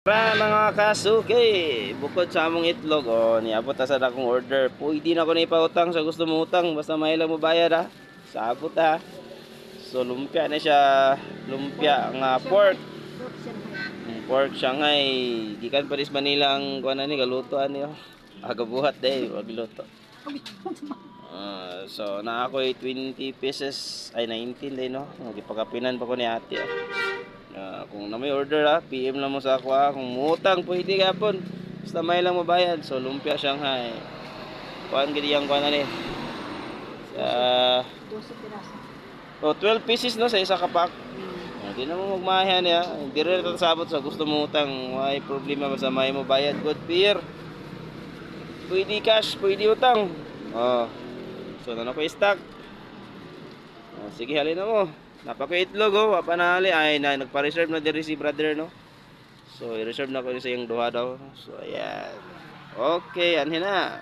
Para mga kasuki, bukod sa among itlog, niabot na sa akong order. Pwede na ko na ipautang sa gusto mo utang, basta may lang mo bayad ha. Sabot ha. So lumpia na siya, lumpia nga pork. Pork Shanghai, gikan pa rin Manila ang kuha na ni, galutoan niyo. Aga buhat day, wag luto. So na ako 20 pieces, ay 19 day no. Gipagapinan pa ko ni ate. Kung na may order PM lang mo sa ako kung muutang pwede gapon. Basta may lang mabayad. So lumpia Shanghai. Kuan gid yang kuan ani. Sa 12 pieces no sa isa ka pack. Hindi na mo magmahan ya. Hindi rin sabot sa gusto mo utang. May problema basta may mo bayad. Good beer. Pwede cash, pwede utang. So na ko stock. Sige halin na mo. Napaka-itlog wapanali ay na nagpa-reserve na diri si brother no. So i-reserve na ko sa iyang duha daw. So ayan. Okay, anhin na.